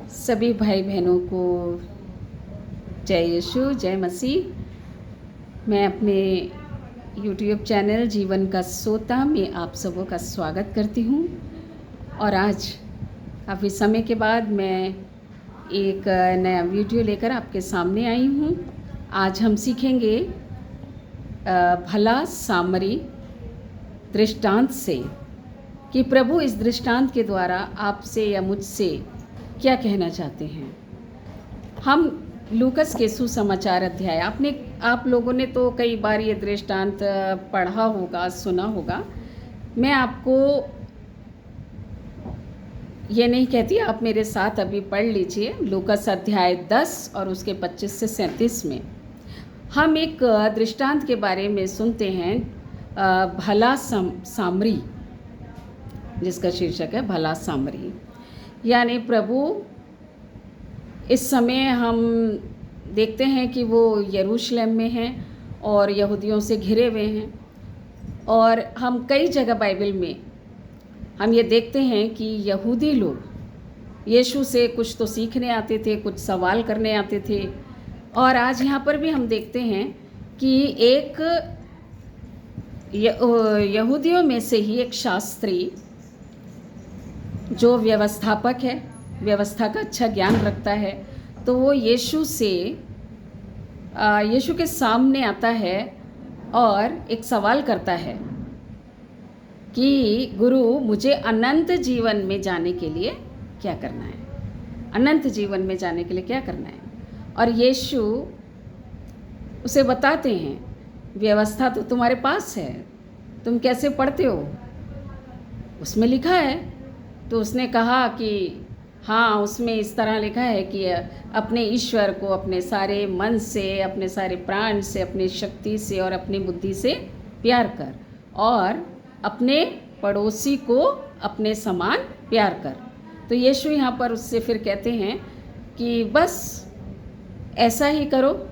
सभी भाई बहनों को जय यीशु, जय मसीह। मैं अपने YouTube चैनल जीवन का सोता में आप सबों का स्वागत करती हूँ। और आज काफ़ी समय के बाद मैं एक नया वीडियो लेकर आपके सामने आई हूँ। आज हम सीखेंगे भला सामरी दृष्टांत से कि प्रभु इस दृष्टांत के द्वारा आपसे या मुझसे क्या कहना चाहते हैं। हम लूकस के सुसमाचार अध्याय आप लोगों ने तो कई बार ये दृष्टांत पढ़ा होगा, सुना होगा। मैं आपको ये नहीं कहती, आप मेरे साथ अभी पढ़ लीजिए। लूकस अध्याय 10 और उसके 25 से 37 में हम एक दृष्टांत के बारे में सुनते हैं, भला सामरी, जिसका शीर्षक है भला सामरी। यानी प्रभु इस समय हम देखते हैं कि वो यरूशलेम में हैं और यहूदियों से घिरे हुए हैं। और हम कई जगह बाइबल में हम ये देखते हैं कि यहूदी लोग यीशु से कुछ तो सीखने आते थे, कुछ सवाल करने आते थे। और आज यहाँ पर भी हम देखते हैं कि एक यहूदियों में से ही एक शास्त्री जो व्यवस्थापक है, व्यवस्था का अच्छा ज्ञान रखता है, तो वो यीशु के सामने आता है और एक सवाल करता है कि गुरु, मुझे अनंत जीवन में जाने के लिए क्या करना है? अनंत जीवन में जाने के लिए क्या करना है? और यीशु उसे बताते हैं, व्यवस्था तो तुम्हारे पास है, तुम कैसे पढ़ते हो? उसमें लिखा है। तो उसने कहा कि हाँ, उसमें इस तरह लिखा है कि अपने ईश्वर को अपने सारे मन से, अपने सारे प्राण से, अपनी शक्ति से और अपनी बुद्धि से प्यार कर, और अपने पड़ोसी को अपने समान प्यार कर। तो यीशु यहाँ पर उससे फिर कहते हैं कि बस ऐसा ही करो,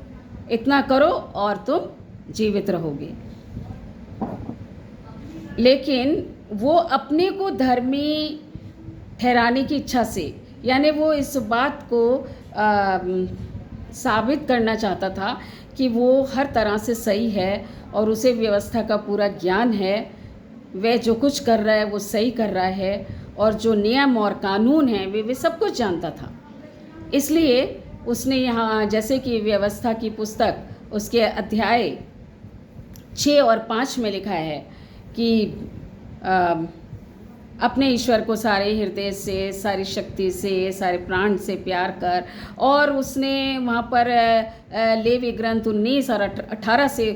इतना करो और तुम जीवित रहोगे। लेकिन वो अपने को धर्मी ठहराने की इच्छा से, यानी वो इस बात को साबित करना चाहता था कि वो हर तरह से सही है और उसे व्यवस्था का पूरा ज्ञान है, वह जो कुछ कर रहा है वो सही कर रहा है, और जो नियम और कानून हैं वे सब कुछ जानता था। इसलिए उसने यहाँ, जैसे कि व्यवस्था की पुस्तक उसके अध्याय 6 और 5 में लिखा है कि अपने ईश्वर को सारे हृदय से, सारी शक्ति से, सारे प्राण से प्यार कर। और उसने वहाँ पर लेवी ग्रंथ 19 और 18 से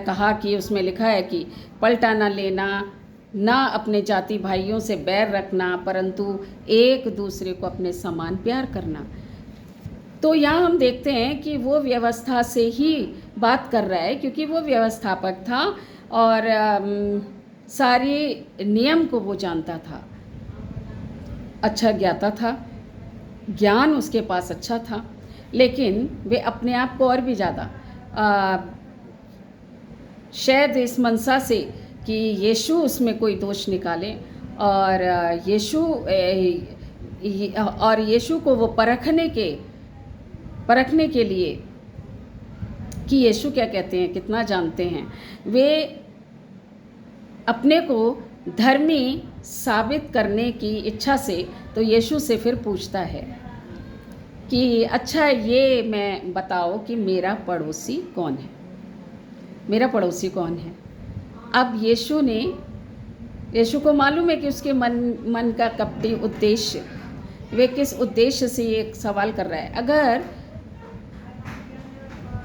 कहा कि उसमें लिखा है कि पलटा ना लेना, ना अपने जाति भाइयों से बैर रखना, परंतु एक दूसरे को अपने समान प्यार करना। तो यहाँ हम देखते हैं कि वो व्यवस्था से ही बात कर रहा है, क्योंकि वो व्यवस्थापक था और सारे नियम को वो जानता था, अच्छा ज्ञाता था, ज्ञान उसके पास अच्छा था। लेकिन वे अपने आप को और भी ज़्यादा शायद इस मनसा से कि यीशु उसमें कोई दोष निकाले, और यीशु को वो परखने के लिए कि यीशु क्या कहते हैं, कितना जानते हैं, वे अपने को धर्मी साबित करने की इच्छा से तो यीशु से फिर पूछता है कि अच्छा, ये मैं बताओ कि मेरा पड़ोसी कौन है? मेरा पड़ोसी कौन है? अब यीशु को मालूम है कि उसके मन का कपटी उद्देश्य, वे किस उद्देश्य से ये सवाल कर रहा है।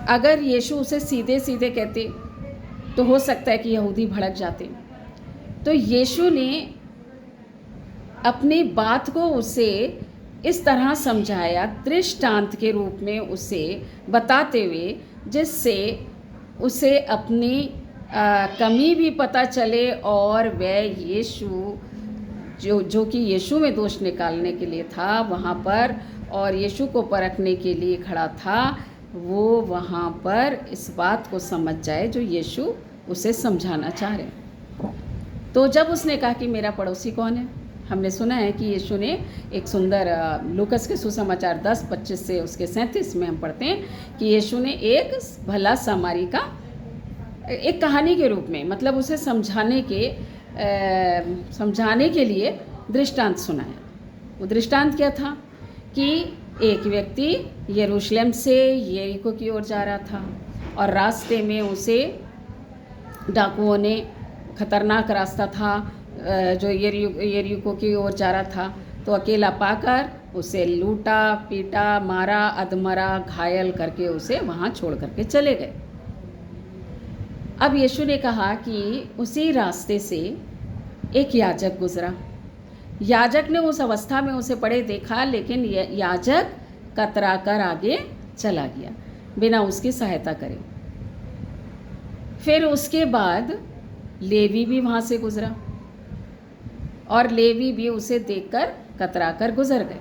अगर यीशु उसे सीधे सीधे कहते तो हो सकता है कि यहूदी भड़क जाते। तो यीशु ने अपनी बात को उसे इस तरह समझाया, दृष्टांत के रूप में उसे बताते हुए, जिससे उसे अपनी कमी भी पता चले, और वह यीशु जो कि यीशु में दोष निकालने के लिए था वहाँ पर, और यीशु को परखने के लिए खड़ा था, वो वहाँ पर इस बात को समझ जाए जो यीशु उसे समझाना चाह रहे हैं। तो जब उसने कहा कि मेरा पड़ोसी कौन है, हमने सुना है कि यीशु ने एक सुंदर लूकस के सुसमाचार 10:25 से उसके 37 में हम पढ़ते हैं कि यीशु ने एक भला सामरी का एक कहानी के रूप में, मतलब उसे समझाने के लिए दृष्टांत सुनाया। वो दृष्टांत क्या था कि एक व्यक्ति यरूशलेम से यरीको की ओर जा रहा था और रास्ते में उसे डाकुओं ने, खतरनाक रास्ता था जो यरीको की ओर जा रहा था, तो अकेला पाकर उसे लूटा, पीटा, मारा, अधमरा, घायल करके उसे वहाँ छोड़ करके चले गए। अब यीशु ने कहा कि उसी रास्ते से एक याजक गुजरा। याजक ने उस अवस्था में उसे पड़े देखा, लेकिन याजक कतरा कर आगे चला गया बिना उसकी सहायता करे। फिर उसके बाद लेवी भी वहाँ से गुजरा और लेवी भी उसे देखकर कतरा कर गुजर गए।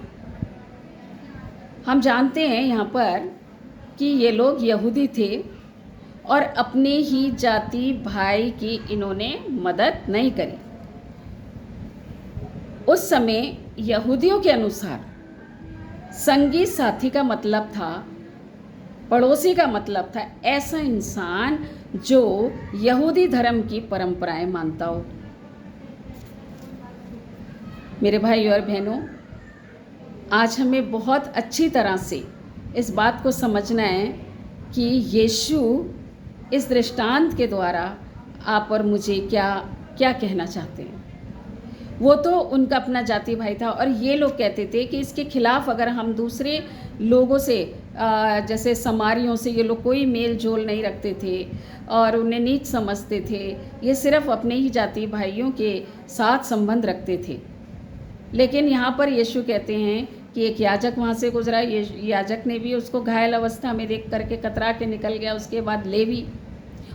हम जानते हैं यहाँ पर कि ये लोग यहूदी थे और अपने ही जाति भाई की इन्होंने मदद नहीं करी। उस समय यहूदियों के अनुसार संगी साथी का मतलब था, पड़ोसी का मतलब था ऐसा इंसान जो यहूदी धर्म की परंपराएं मानता हो। मेरे भाई और बहनों, आज हमें बहुत अच्छी तरह से इस बात को समझना है कि यीशु इस दृष्टांत के द्वारा आप और मुझे क्या क्या कहना चाहते हैं। वो तो उनका अपना जाति भाई था और ये लोग कहते थे कि इसके खिलाफ अगर हम दूसरे लोगों से, जैसे समारियों से, ये लोग कोई मेल जोल नहीं रखते थे और उन्हें नीच समझते थे। ये सिर्फ अपने ही जाति भाइयों के साथ संबंध रखते थे। लेकिन यहाँ पर यीशु कहते हैं कि एक याजक वहाँ से गुजरा, ये याजक ने भी उसको घायल अवस्था में देख करके कतरा के निकल गया। उसके बाद लेवी,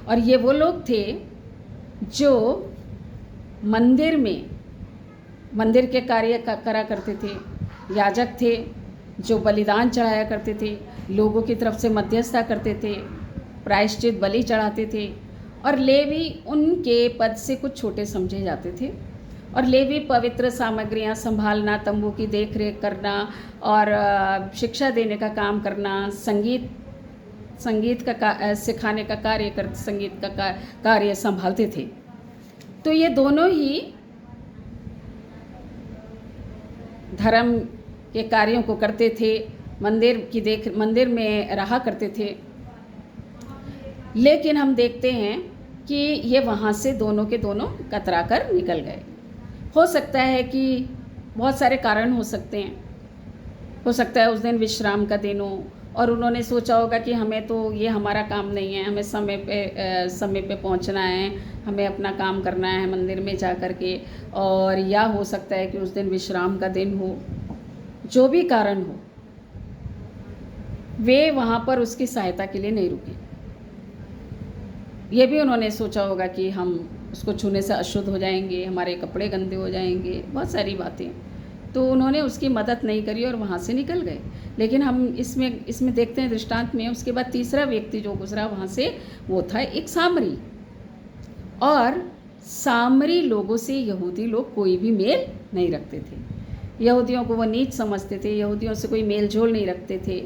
और ये वो लोग थे जो मंदिर के कार्य करा करते थे। याजक थे जो बलिदान चढ़ाया करते थे, लोगों की तरफ से मध्यस्थता करते थे, प्रायश्चित बलि चढ़ाते थे। और लेवी उनके पद से कुछ छोटे समझे जाते थे। और लेवी पवित्र सामग्रियां संभालना, तंबू की देख रेख करना और शिक्षा देने का काम करना, संगीत का सिखाने का कार्य संगीत का कार्य संभालते थे। तो ये दोनों ही धर्म के कार्यों को करते थे, मंदिर में रहा करते थे। लेकिन हम देखते हैं कि ये वहाँ से दोनों के दोनों कतरा कर निकल गए। हो सकता है कि बहुत सारे कारण हो सकते हैं। हो सकता है उस दिन विश्राम का दिन हो और उन्होंने सोचा होगा कि हमें तो ये हमारा काम नहीं है, हमें समय पे पहुंचना है, हमें अपना काम करना है मंदिर में जा कर के। और या हो सकता है कि उस दिन विश्राम का दिन हो। जो भी कारण हो, वे वहाँ पर उसकी सहायता के लिए नहीं रुके। ये भी उन्होंने सोचा होगा कि हम उसको छूने से अशुद्ध हो जाएंगे, हमारे कपड़े गंदे हो जाएंगे, बहुत सारी बातें। तो उन्होंने उसकी मदद नहीं करी और वहाँ से निकल गए। लेकिन हम इसमें देखते हैं दृष्टांत में, उसके बाद तीसरा व्यक्ति जो गुजरा वहाँ से, वो था एक सामरी। और सामरी लोगों से यहूदी लोग कोई भी मेल नहीं रखते थे। यहूदियों को वो नीच समझते थे, यहूदियों से कोई मेल जोल नहीं रखते थे।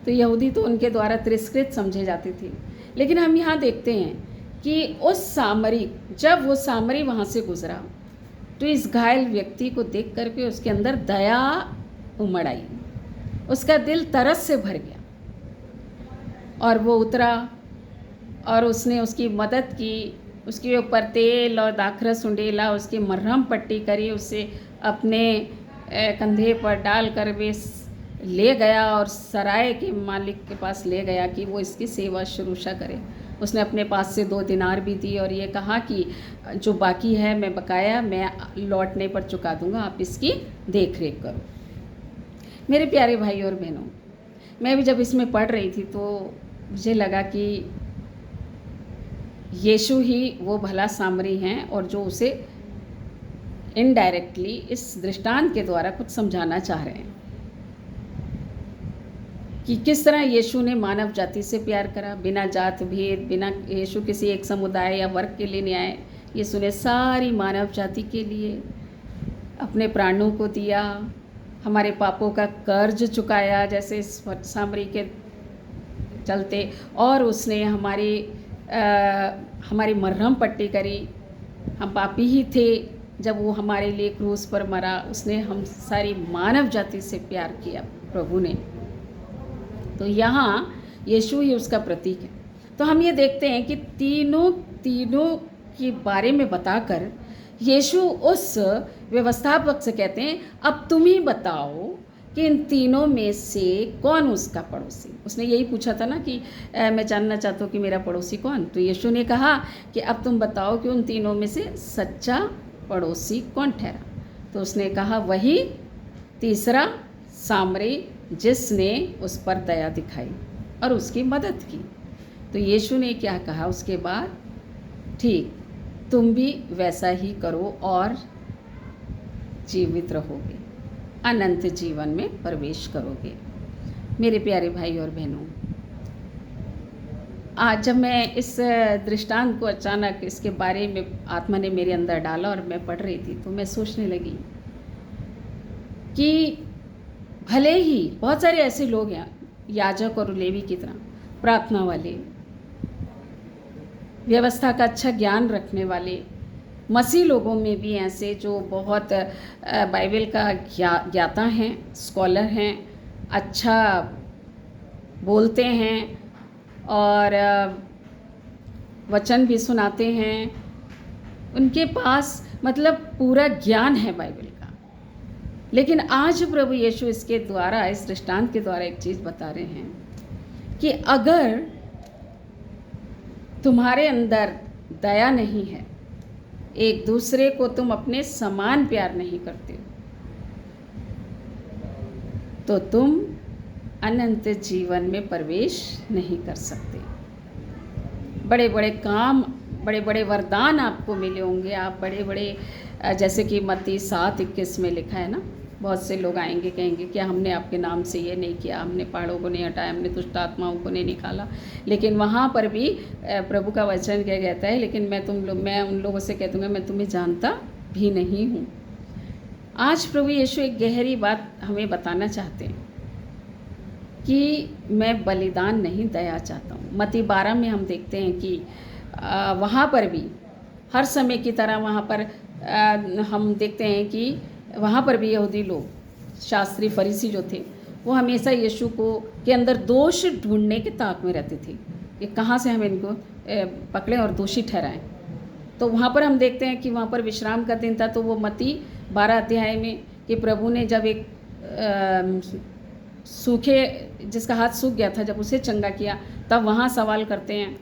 तो यहूदी तो उनके द्वारा तिरस्कृत समझे जाते थे। लेकिन हम यहाँ देखते हैं कि जब वो सामरी वहाँ से गुजरा तो इस घायल व्यक्ति को देख करके उसके अंदर दया उमड़ आई, उसका दिल तरस से भर गया और वो उतरा और उसने उसकी मदद की, उसके ऊपर तेल और दाखरस उंडेला, उसकी मरहम पट्टी करी, उसे अपने कंधे पर डाल कर वे ले गया और सराय के मालिक के पास ले गया कि वो इसकी सेवा शुरूशा करे। उसने अपने पास से 2 दिनार भी दी और ये कहा कि जो बाकी है मैं बकाया मैं लौटने पर चुका दूंगा, आप इसकी देख रेख करो। मेरे प्यारे भाई और बहनों, मैं भी जब इसमें पढ़ रही थी तो मुझे लगा कि यीशु ही वो भला सामरी हैं और जो उसे इनडायरेक्टली इस दृष्टांत के द्वारा कुछ समझाना चाह रहे हैं कि किस तरह यीशु ने मानव जाति से प्यार करा, बिना जात भेद, बिना यीशु किसी एक समुदाय या वर्ग के लिए नहीं आए। यीशु ने सारी मानव जाति के लिए अपने प्राणों को दिया, हमारे पापों का कर्ज चुकाया जैसे इस सामरी के चलते, और उसने हमारी मरहम पट्टी करी। हम पापी ही थे जब वो हमारे लिए क्रूस पर मरा। उसने हम सारी मानव जाति से प्यार किया प्रभु ने। तो यहाँ यीशु ही उसका प्रतीक है। तो हम ये देखते हैं कि तीनों के बारे में बताकर यीशु उस व्यवस्थापक से कहते हैं, अब तुम ही बताओ कि इन तीनों में से कौन उसका पड़ोसी। उसने यही पूछा था ना कि मैं जानना चाहता हूँ कि मेरा पड़ोसी कौन। तो यीशु ने कहा कि अब तुम बताओ कि उन तीनों में से सच्चा पड़ोसी कौन ठहरा। तो उसने कहा वही तीसरा सामरी जिसने उस पर दया दिखाई और उसकी मदद की। तो यीशु ने क्या कहा उसके बाद, ठीक तुम भी वैसा ही करो और जीवित रहोगे, अनंत जीवन में प्रवेश करोगे। मेरे प्यारे भाई और बहनों, आज जब मैं इस दृष्टांत को अचानक इसके बारे में आत्मा ने मेरे अंदर डाला और मैं पढ़ रही थी, तो मैं सोचने लगी कि भले ही बहुत सारे ऐसे लोग हैं, याजक और लेवी की तरह, प्रार्थना वाले, व्यवस्था का अच्छा ज्ञान रखने वाले, मसीह लोगों में भी ऐसे जो बहुत बाइबल का ज्ञाता हैं, स्कॉलर हैं, अच्छा बोलते हैं और वचन भी सुनाते हैं, उनके पास मतलब पूरा ज्ञान है बाइबल का। लेकिन आज प्रभु यीशु इसके द्वारा, इस दृष्टांत के द्वारा एक चीज़ बता रहे हैं कि अगर तुम्हारे अंदर दया नहीं है, एक दूसरे को तुम अपने समान प्यार नहीं करते हो, तो तुम अनंत जीवन में प्रवेश नहीं कर सकते। बड़े बड़े काम, बड़े बड़े वरदान आपको मिले होंगे, आप बड़े बड़े, जैसे कि मत्ती 7:21 में लिखा है ना, बहुत से लोग आएंगे कहेंगे कि हमने आपके नाम से ये नहीं किया, हमने पहाड़ों को नहीं हटाया, हमने दुष्ट आत्माओं को नहीं निकाला। लेकिन वहाँ पर भी प्रभु का वचन क्या कहता है, लेकिन मैं उन लोगों से कह दूँगा मैं तुम्हें जानता भी नहीं हूँ। आज प्रभु यीशु एक गहरी बात हमें बताना चाहते हैं कि मैं बलिदान नहीं, दया चाहता हूँ। मत्ती 12 में हम देखते हैं कि वहाँ पर भी हर समय की तरह वहाँ पर हम देखते हैं कि वहाँ पर भी यहूदी लोग, शास्त्री फरीसी जो थे, वो हमेशा यीशु को के अंदर दोष ढूंढने के ताक में रहते थे कि कहाँ से हम इनको पकड़ें और दोषी ठहराएं। तो वहाँ पर हम देखते हैं कि वहाँ पर विश्राम का दिन था, तो वो मत्ती 12 अध्याय में कि प्रभु ने जब एक सूखे, जिसका हाथ सूख गया था, जब उसे चंगा किया, तब वहाँ सवाल करते हैं।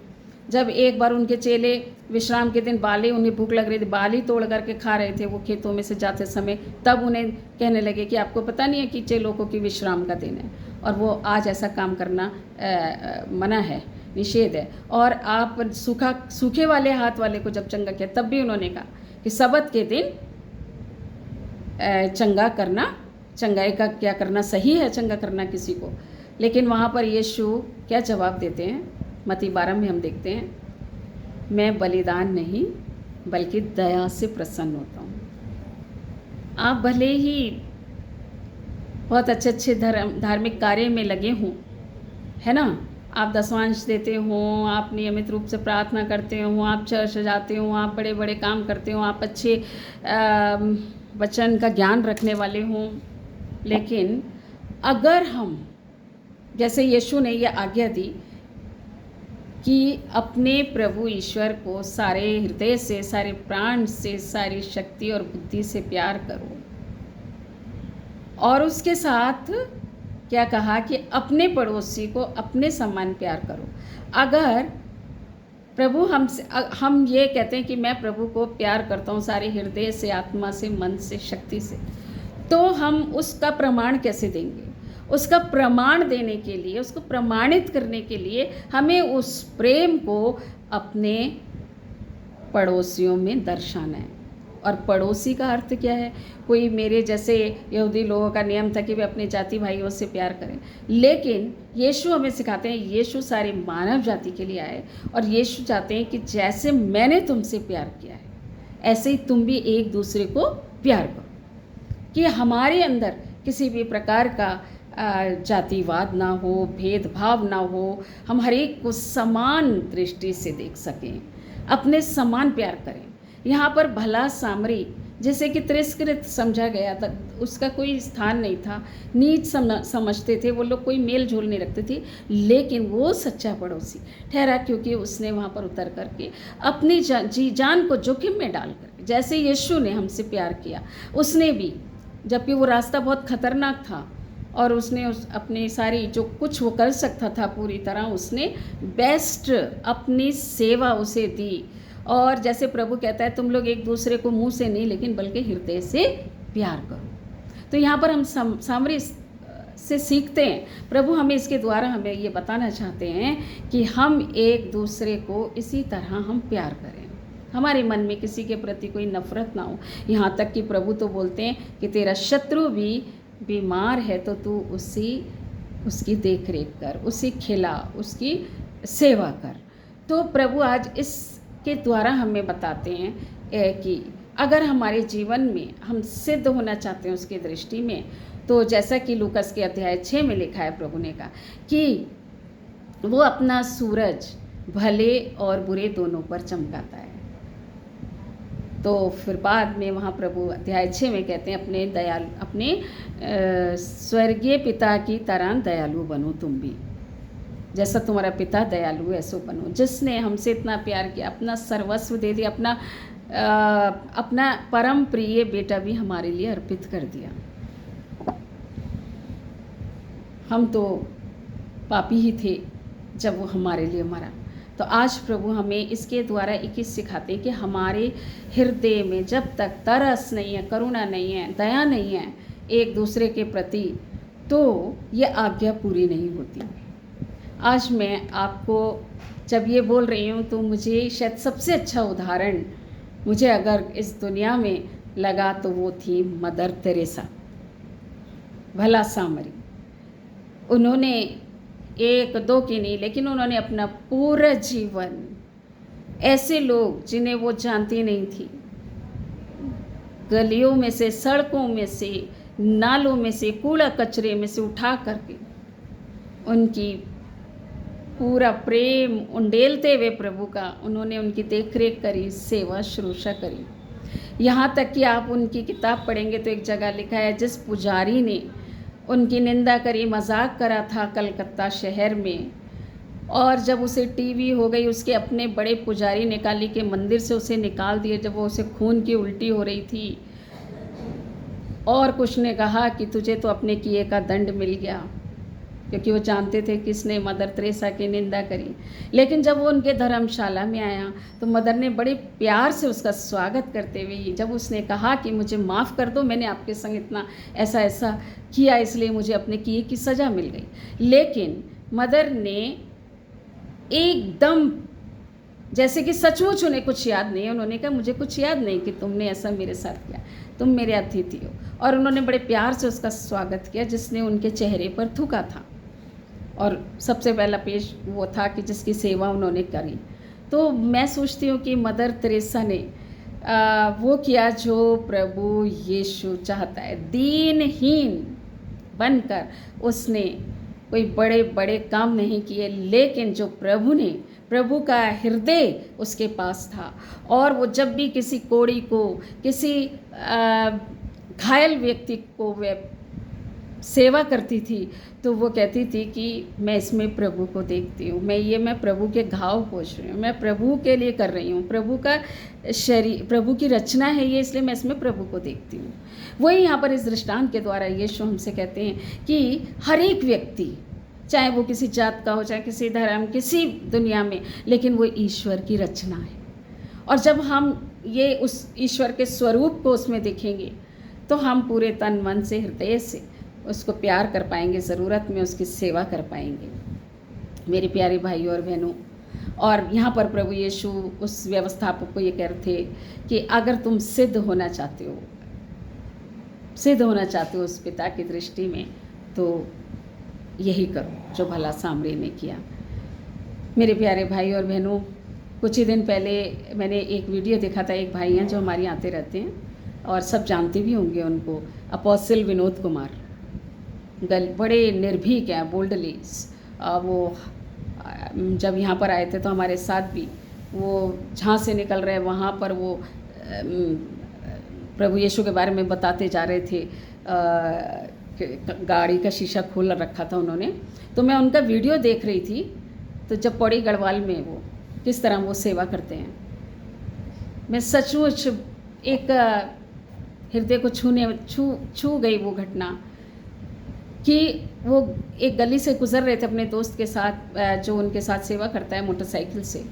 जब एक बार उनके चेले विश्राम के दिन बाली, उन्हें भूख लग रही थी, बाली तोड़ करके खा रहे थे वो खेतों में से जाते समय, तब उन्हें कहने लगे कि आपको पता नहीं है कि चेलों को कि विश्राम का दिन है और वो आज ऐसा काम करना मना है, निषेध है, और आप सूखे वाले हाथ वाले को जब चंगा किया, तब भी उन्होंने कहा कि सबत के दिन चंगा करना, चंगाई का क्या करना सही है, चंगा करना किसी को। लेकिन वहाँ पर यीशु क्या जवाब देते हैं, मत्ती 12 में हम देखते हैं, मैं बलिदान नहीं बल्कि दया से प्रसन्न होता हूँ। आप भले ही बहुत अच्छे धार्मिक कार्य में लगे हों, है ना, आप दशवांश देते हो, आप नियमित रूप से प्रार्थना करते हो, आप चर्च जाते हो, आप बड़े बड़े काम करते हो, आप अच्छे वचन का ज्ञान रखने वाले हों, लेकिन अगर हम, जैसे यीशु ने यह आज्ञा दी कि अपने प्रभु ईश्वर को सारे हृदय से, सारे प्राण से, सारी शक्ति और बुद्धि से प्यार करो, और उसके साथ क्या कहा कि अपने पड़ोसी को अपने समान प्यार करो। अगर प्रभु हम ये कहते हैं कि मैं प्रभु को प्यार करता हूँ सारे हृदय से, आत्मा से, मन से, शक्ति से, तो हम उसका प्रमाण कैसे देंगे? उसका प्रमाण देने के लिए, उसको प्रमाणित करने के लिए हमें उस प्रेम को अपने पड़ोसियों में दर्शाना है। और पड़ोसी का अर्थ क्या है? कोई मेरे जैसे यहूदी लोगों का नियम था कि वे अपने जाति भाइयों से प्यार करें, लेकिन यीशु हमें सिखाते हैं, यीशु सारी मानव जाति के लिए आए और यीशु चाहते हैं कि जैसे मैंने तुमसे प्यार किया है ऐसे ही तुम भी एक दूसरे को प्यार करो। कि हमारे अंदर किसी भी प्रकार का जातिवाद ना हो, भेदभाव ना हो, हम हर एक को समान दृष्टि से देख सकें, अपने समान प्यार करें। यहाँ पर भला सामरी जैसे कि तिरस्कृत समझा गया था, उसका कोई स्थान नहीं था, नीच समझते थे वो लोग, कोई मेल झोल नहीं रखते थे, लेकिन वो सच्चा पड़ोसी ठहरा क्योंकि उसने वहाँ पर उतर करके अपनी जान को जोखिम में डाल कर, जैसे यीशु ने हमसे प्यार किया, उसने भी, जबकि वो रास्ता बहुत खतरनाक था और उसने अपनी सारी जो कुछ वो कर सकता था पूरी तरह, उसने बेस्ट अपनी सेवा उसे दी। और जैसे प्रभु कहता है तुम लोग एक दूसरे को मुंह से नहीं लेकिन बल्कि हृदय से प्यार करो। तो यहाँ पर हम सामरी से सीखते हैं, प्रभु हमें इसके द्वारा हमें ये बताना चाहते हैं कि हम एक दूसरे को इसी तरह हम प्यार करें, हमारे मन में किसी के प्रति कोई नफरत ना हो। यहाँ तक कि प्रभु तो बोलते हैं कि तेरा शत्रु भी बीमार है तो तू उसकी देख रेख कर, उसे खिला, उसकी सेवा कर। तो प्रभु आज इसके द्वारा हमें बताते हैं कि अगर हमारे जीवन में हम सिद्ध होना चाहते हैं उसकी दृष्टि में, तो जैसा कि लूकास के अध्याय 6 में लिखा है, प्रभु ने कहा कि वो अपना सूरज भले और बुरे दोनों पर चमकाता है। तो फिर बाद में वहाँ प्रभु अध्याय 6 में कहते हैं अपने स्वर्गीय पिता की तरह दयालु बनो तुम भी, जैसा तुम्हारा पिता दयालु है ऐसो बनो। जिसने हमसे इतना प्यार किया, अपना सर्वस्व दे दिया, अपना परम प्रिय बेटा भी हमारे लिए अर्पित कर दिया। हम तो पापी ही थे जब वो हमारे लिए मरा। तो आज प्रभु हमें इसके द्वारा एक ही सिखाते हैं कि हमारे हृदय में जब तक तरस नहीं है, करुणा नहीं है, दया नहीं है एक दूसरे के प्रति, तो ये आज्ञा पूरी नहीं होती। आज मैं आपको जब ये बोल रही हूँ तो मुझे शायद सबसे अच्छा उदाहरण मुझे अगर इस दुनिया में लगा तो वो थी मदर तेरेसा, भला सामरी। उन्होंने एक दो की नहीं, लेकिन उन्होंने अपना पूरा जीवन ऐसे लोग जिन्हें वो जानती नहीं थी, गलियों में से, सड़कों में से, नालों में से, कूड़ा कचरे में से उठा करके उनकी पूरा प्रेम उंडेलते हुए प्रभु का उन्होंने उनकी देखरेख करी, सेवा शुश्रूषा करी। यहाँ तक कि आप उनकी किताब पढ़ेंगे तो एक जगह लिखा है जिस पुजारी ने उनकी निंदा करी, मजाक करा था कलकत्ता शहर में, और जब उसे टीवी हो गई, उसके अपने बड़े पुजारी ने काली के मंदिर से उसे निकाल दिए जब वो उसे खून की उल्टी हो रही थी, और कुछ ने कहा कि तुझे तो अपने किए का दंड मिल गया, क्योंकि वो जानते थे किसने मदर तेरेसा की निंदा करी। लेकिन जब वो उनके धर्मशाला में आया तो मदर ने बड़े प्यार से उसका स्वागत करते हुए, जब उसने कहा कि मुझे माफ़ कर दो, मैंने आपके संग इतना ऐसा ऐसा किया, इसलिए मुझे अपने किए की सज़ा मिल गई, लेकिन मदर ने एकदम जैसे कि सचमुच उन्हें कुछ याद नहीं है, उन्होंने कहा मुझे कुछ याद नहीं कि तुमने ऐसा मेरे साथ किया, तुम मेरे अतिथि हो। और उन्होंने बड़े प्यार से उसका स्वागत किया जिसने उनके चेहरे पर थूका था, और सबसे पहला पेश वो था कि जिसकी सेवा उन्होंने करी। तो मैं सोचती हूँ कि मदर तेरेसा ने वो किया जो प्रभु यीशु चाहता है। दीनहीन बनकर उसने कोई बड़े बड़े काम नहीं किए, लेकिन जो प्रभु का हृदय उसके पास था, और वो जब भी किसी कोढ़ी को, किसी घायल व्यक्ति को वह सेवा करती थी तो वो कहती थी कि मैं इसमें प्रभु को देखती हूँ, मैं प्रभु के घाव पोंछ रही हूँ, मैं प्रभु के लिए कर रही हूँ, प्रभु का शरीर, प्रभु की रचना है ये, इसलिए मैं इसमें प्रभु को देखती हूँ। वही यहाँ पर इस दृष्टांत के द्वारा यीशु हमसे कहते हैं कि हर एक व्यक्ति, चाहे वो किसी जात का हो, चाहे किसी धर्म, किसी दुनिया में, लेकिन वो ईश्वर की रचना है। और जब हम ये उस ईश्वर के स्वरूप को उसमें देखेंगे तो हम पूरे तन मन से, हृदय से उसको प्यार कर पाएंगे, ज़रूरत में उसकी सेवा कर पाएंगे। मेरे प्यारे भाइयों और बहनों, और यहाँ पर प्रभु यीशु उस व्यवस्थापक को ये कह रहे थे कि अगर तुम सिद्ध होना चाहते हो उस पिता की दृष्टि में, तो यही करो जो भला सामरी ने किया। मेरे प्यारे भाई और बहनों, कुछ ही दिन पहले मैंने एक वीडियो देखा था, एक भाई हैं जो हमारे यहाँ आते रहते हैं, और सब जानते भी होंगे उनको, अपोस्टल विनोद कुमार। बड़े निर्भीक हैं, बोल्डली। वो जब यहाँ पर आए थे तो हमारे साथ भी वो जहाँ से निकल रहे वहाँ पर वो प्रभु यीशु के बारे में बताते जा रहे थे। गाड़ी का शीशा खोल रखा था उन्होंने, तो मैं उनका वीडियो देख रही थी। तो जब पौड़ी गढ़वाल में वो किस तरह वो सेवा करते हैं, मैं सचमुच एक हृदय को छू गई वो घटना कि वो एक गली से गुजर रहे थे अपने दोस्त के साथ, जो उनके साथ सेवा करता है मोटरसाइकिल से,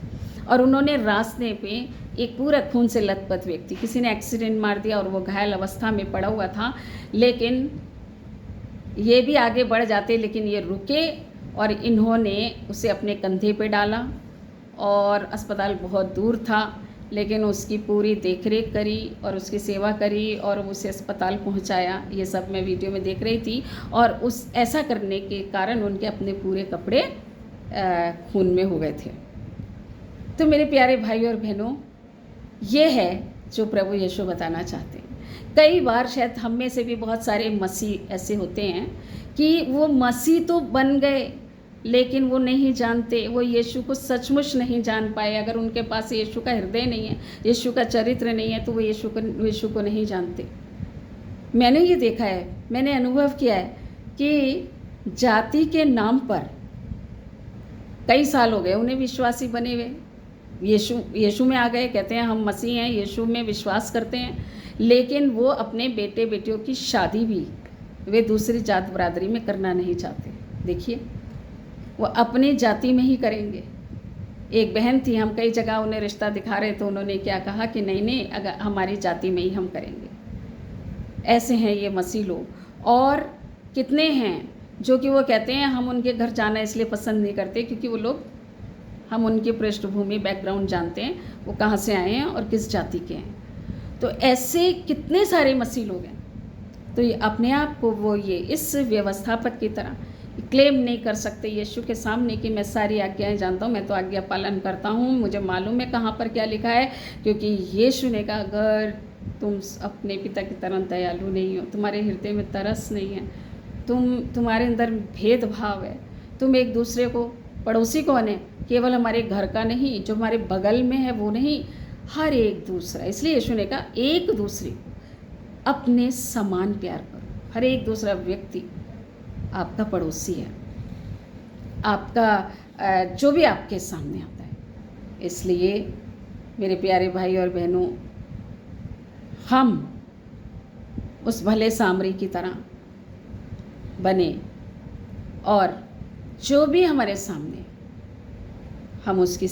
और उन्होंने रास्ते पे एक पूरा खून से लथपथ व्यक्ति, किसी ने एक्सीडेंट मार दिया और वो घायल अवस्था में पड़ा हुआ था। लेकिन ये भी आगे बढ़ जाते, लेकिन ये रुके और इन्होंने उसे अपने कंधे पे डाला, और अस्पताल बहुत दूर था, लेकिन उसकी पूरी देखरेख करी और उसकी सेवा करी और उसे अस्पताल पहुंचाया। ये सब मैं वीडियो में देख रही थी, और उस ऐसा करने के कारण उनके अपने पूरे कपड़े खून में हो गए थे। तो मेरे प्यारे भाई और बहनों, ये है जो प्रभु यीशु बताना चाहते हैं। कई बार शायद हम में से भी बहुत सारे मसीह ऐसे होते हैं कि वो मसीह तो बन गए, लेकिन वो नहीं जानते, वो यीशु को सचमुच नहीं जान पाए। अगर उनके पास यीशु का हृदय नहीं है, यीशु का चरित्र नहीं है, तो वो यीशु को नहीं जानते। मैंने ये देखा है, मैंने अनुभव किया है कि जाति के नाम पर कई साल हो गए उन्हें विश्वासी बने हुए, यीशु में आ गए, कहते हैं हम मसीह हैं, यीशु में विश्वास करते हैं, लेकिन वो अपने बेटे बेटियों की शादी भी वे दूसरी जात बरादरी में करना नहीं चाहते। देखिए, वो अपनी जाति में ही करेंगे। एक बहन थी, हम कई जगह उन्हें रिश्ता दिखा रहे तो उन्होंने क्या कहा कि नहीं, अगर हमारी जाति में ही हम करेंगे। ऐसे हैं ये मसीह लोग। और कितने हैं जो कि वो कहते हैं हम उनके घर जाना इसलिए पसंद नहीं करते क्योंकि वो लोग, हम उनकी पृष्ठभूमि बैकग्राउंड जानते हैं, वो कहाँ से आए हैं और किस जाति के हैं। तो ऐसे कितने सारे मसीह लोग हैं। तो ये अपने आप को वो ये इस व्यवस्थापक की तरह क्लेम नहीं कर सकते यीशु के सामने कि मैं सारी आज्ञाएं जानता हूँ, मैं तो आज्ञा पालन करता हूँ, मुझे मालूम है कहाँ पर क्या लिखा है। क्योंकि यीशु ने कहा, अगर तुम अपने पिता की तरह दयालु नहीं हो, तुम्हारे हृदय में तरस नहीं है, तुम्हारे अंदर भेदभाव है, तुम एक दूसरे को, पड़ोसी कौन है, केवल हमारे घर का नहीं, जो हमारे बगल में है वो नहीं, हर एक दूसरा। इसलिए यीशु ने कहा एक दूसरे को अपने समान प्यार करो। हर एक दूसरा व्यक्ति आपका पड़ोसी है, आपका जो भी आपके सामने आता है। इसलिए मेरे प्यारे भाई और बहनों, हम उस भले सामरी की तरह बने और जो भी हमारे सामने, हम उसकी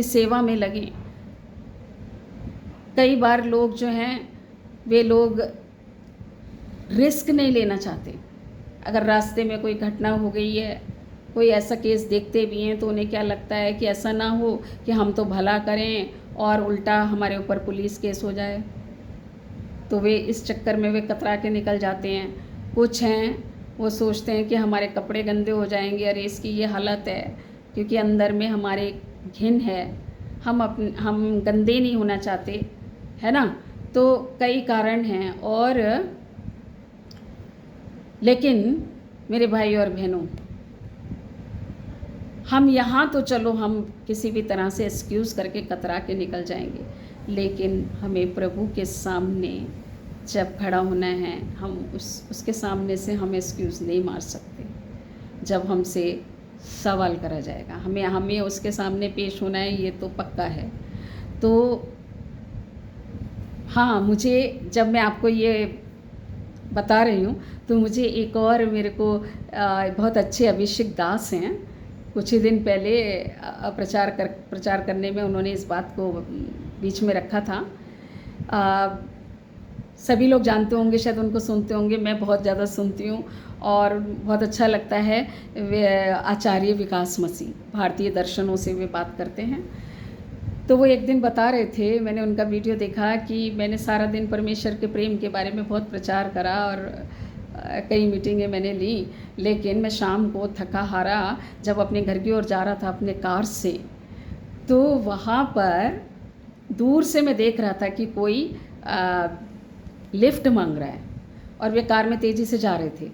सेवा में लगें। कई बार लोग जो हैं, वे लोग रिस्क नहीं लेना चाहते। अगर रास्ते में कोई घटना हो गई है, कोई ऐसा केस देखते भी हैं, तो उन्हें क्या लगता है कि ऐसा ना हो कि हम तो भला करें और उल्टा हमारे ऊपर पुलिस केस हो जाए, तो वे इस चक्कर में वे कतरा के निकल जाते हैं। कुछ हैं वो सोचते हैं कि हमारे कपड़े गंदे हो जाएंगे, अरे इसकी ये हालत है, क्योंकि अंदर में हमारे घिन है, हम गंदे नहीं होना चाहते, है ना। तो कई कारण हैं। और लेकिन मेरे भाई और बहनों, हम यहाँ तो चलो हम किसी भी तरह से एक्सक्यूज़ करके कतरा के निकल जाएंगे, लेकिन हमें प्रभु के सामने जब खड़ा होना है, हम उसके सामने से हम एक्सक्यूज़ नहीं मार सकते। जब हमसे सवाल करा जाएगा, हमें उसके सामने पेश होना है, ये तो पक्का है। तो हाँ, मुझे, जब मैं आपको ये बता रही हूँ, तो मुझे एक और, मेरे को बहुत अच्छे अभिषेक दास हैं, कुछ ही दिन पहले प्रचार करने में उन्होंने इस बात को बीच में रखा था। सभी लोग जानते होंगे, शायद उनको सुनते होंगे, मैं बहुत ज़्यादा सुनती हूँ और बहुत अच्छा लगता है। वे आचार्य विकास मसीह, भारतीय दर्शनों से वे बात करते हैं। तो वो एक दिन बता रहे थे, मैंने उनका वीडियो देखा कि मैंने सारा दिन परमेश्वर के प्रेम के बारे में बहुत प्रचार करा और कई मीटिंगें मैंने ली, लेकिन मैं शाम को थका हारा जब अपने घर की ओर जा रहा था अपने कार से, तो वहाँ पर दूर से मैं देख रहा था कि कोई लिफ्ट मांग रहा है और वे कार में तेज़ी से जा रहे थे।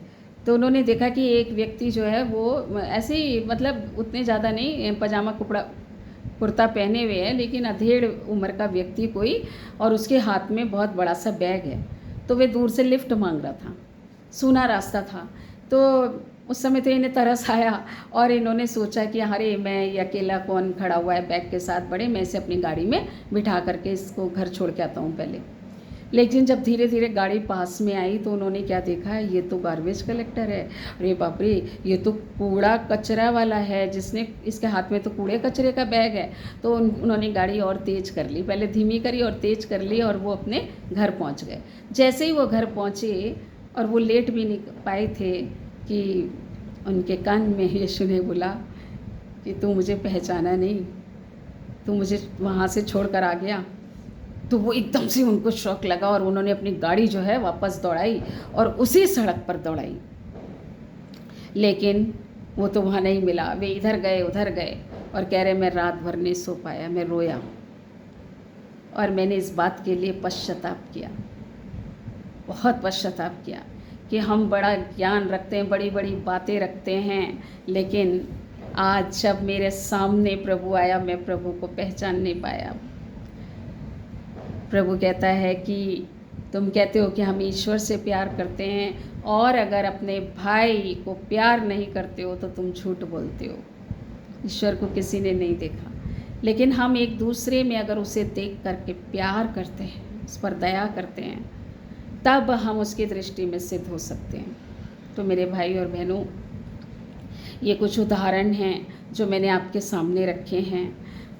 तो उन्होंने देखा कि एक व्यक्ति जो है वो ऐसे ही, मतलब उतने ज़्यादा नहीं, पजामा कुपड़ा कुर्ता पहने हुए है, लेकिन अधेड़ उम्र का व्यक्ति कोई, और उसके हाथ में बहुत बड़ा सा बैग है। तो वे दूर से लिफ्ट मांग रहा था, सूना रास्ता था। तो उस समय तो इन्हें तरस आया और इन्होंने सोचा कि अरे मैं ये अकेला कौन खड़ा हुआ है बैग के साथ, बड़े मैं इसे अपनी गाड़ी में बिठा करके इसको घर छोड़ के आता हूँ पहले। लेकिन जब धीरे धीरे गाड़ी पास में आई तो उन्होंने क्या देखा, ये तो गार्बेज कलेक्टर है। अरे बाप रे, ये तो कूड़ा कचरा वाला है, जिसने इसके हाथ में तो कूड़े कचरे का बैग है। तो उन्होंने गाड़ी और तेज़ कर ली, पहले धीमी करी और तेज़ कर ली, और वो अपने घर पहुंच गए। जैसे ही वो घर पहुंचे और वो लेट भी नहीं पाए थे कि उनके कान में यीशु ने बोला कि तू मुझे पहचाना नहीं, तू मुझे वहाँ से छोड़ कर आ गया। तो वो एकदम से उनको शौक लगा और उन्होंने अपनी गाड़ी जो है वापस दौड़ाई और उसी सड़क पर दौड़ाई। लेकिन वो तो वहाँ नहीं मिला। वे इधर गए उधर गए और कह रहे मैं रात भर नहीं सो पाया, मैं रोया और मैंने इस बात के लिए पश्चाताप किया, बहुत पश्चाताप किया कि हम बड़ा ज्ञान रखते हैं, बड़ी बड़ी बातें रखते हैं, लेकिन आज जब मेरे सामने प्रभु आया मैं प्रभु को पहचान नहीं पाया। प्रभु कहता है कि तुम कहते हो कि हम ईश्वर से प्यार करते हैं और अगर अपने भाई को प्यार नहीं करते हो तो तुम झूठ बोलते हो। ईश्वर को किसी ने नहीं देखा, लेकिन हम एक दूसरे में अगर उसे देख करके प्यार करते हैं, उस पर दया करते हैं, तब हम उसकी दृष्टि में सिद्ध हो सकते हैं। तो मेरे भाई और बहनों, ये कुछ उदाहरण हैं जो मैंने आपके सामने रखे हैं।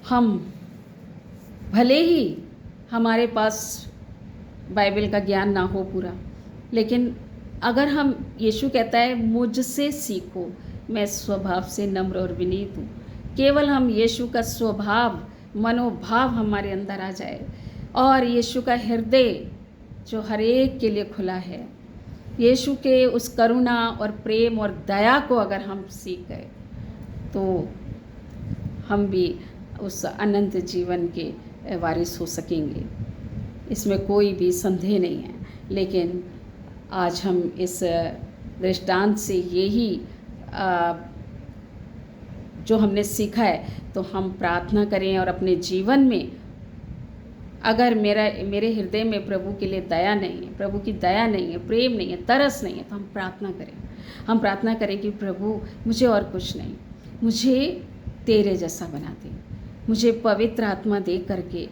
हम भले ही हमारे पास बाइबल का ज्ञान ना हो पूरा, लेकिन अगर हम, यीशु कहता है मुझसे सीखो, मैं स्वभाव से नम्र और विनीत हूँ। केवल हम यीशु का स्वभाव, मनोभाव हमारे अंदर आ जाए और यीशु का हृदय जो हर एक के लिए खुला है, यीशु के उस करुणा और प्रेम और दया को अगर हम सीख गए तो हम भी उस अनंत जीवन के वारिस हो सकेंगे। इसमें कोई भी संदेह नहीं है। लेकिन आज हम इस दृष्टांत से यही जो हमने सीखा है, तो हम प्रार्थना करें और अपने जीवन में अगर मेरे हृदय में प्रभु के लिए दया नहीं है, प्रभु की दया नहीं है, प्रेम नहीं है, तरस नहीं है, तो हम प्रार्थना करें। हम प्रार्थना करें कि प्रभु मुझे और कुछ नहीं, मुझे तेरे जैसा बना दे, मुझे पवित्र आत्मा दे करके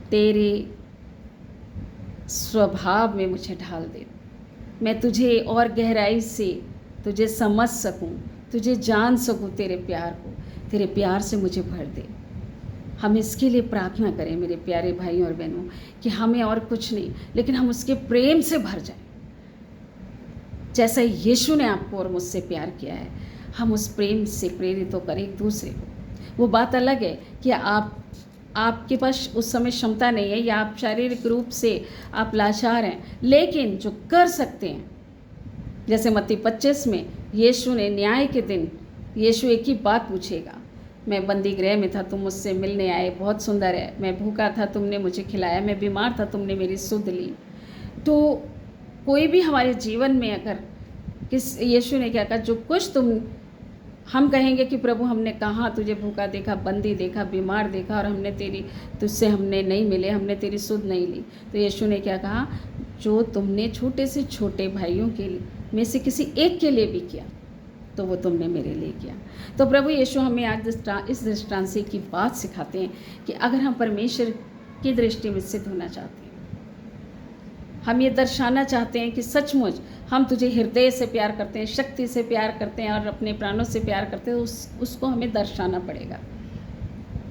तेरे स्वभाव में मुझे ढाल दे। मैं तुझे और गहराई से तुझे समझ सकूं, तुझे जान सकूं, तेरे प्यार को, तेरे प्यार से मुझे भर दे। हम इसके लिए प्रार्थना करें मेरे प्यारे भाई और बहनों कि हमें और कुछ नहीं, लेकिन हम उसके प्रेम से भर जाएं। जैसा यीशु ने आपको और मुझसे प्यार किया है, हम उस प्रेम से प्रेरित होकर एक दूसरे को। वो बात अलग है कि आपके पास उस समय क्षमता नहीं है या आप शारीरिक रूप से आप लाचार हैं, लेकिन जो कर सकते हैं, जैसे मत्ती 25 में यीशु ने न्याय के दिन यीशु एक ही बात पूछेगा, मैं बंदी गृह में था, तुम मुझसे मिलने आए, बहुत सुंदर है। मैं भूखा था, तुमने मुझे खिलाया। मैं बीमार था, तुमने मेरी सुध ली। तो कोई भी हमारे जीवन में अगर यीशु ने क्या कहा, जो कुछ हम कहेंगे कि प्रभु हमने कहाँ तुझे भूखा देखा, बंदी देखा, बीमार देखा और तुझसे हमने नहीं मिले, हमने तेरी सुध नहीं ली। तो यीशु ने क्या कहा, जो तुमने छोटे से छोटे भाइयों के लिए में से किसी एक के लिए भी किया, तो वो तुमने मेरे लिए किया। तो प्रभु यीशु हमें आज इस दृष्टांत से की बात सिखाते हैं कि अगर हम परमेश्वर की दृष्टि में सिद्ध होना चाहते हैं, हम ये दर्शाना चाहते हैं कि सचमुच हम तुझे हृदय से प्यार करते हैं, शक्ति से प्यार करते हैं और अपने प्राणों से प्यार करते हैं, उसको हमें दर्शाना पड़ेगा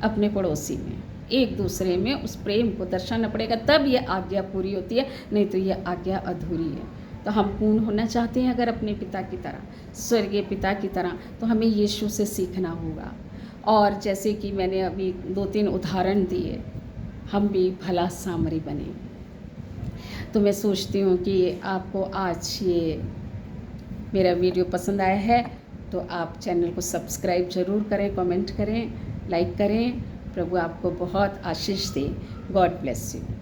अपने पड़ोसी में, एक दूसरे में उस प्रेम को दर्शाना पड़ेगा, तब ये आज्ञा पूरी होती है, नहीं तो ये आज्ञा अधूरी है। तो हम पूर्ण होना चाहते हैं अगर अपने पिता की तरह, स्वर्गीय पिता की तरह, तो हमें यीशु से सीखना होगा। और जैसे कि मैंने अभी 2-3 उदाहरण दिए, हम भी भला सामरी बने। तो मैं सोचती हूँ कि आपको आज ये मेरा वीडियो पसंद आया है, तो आप चैनल को सब्सक्राइब ज़रूर करें, कमेंट करें, लाइक करें प्रभु आपको बहुत आशीष दे। God bless you.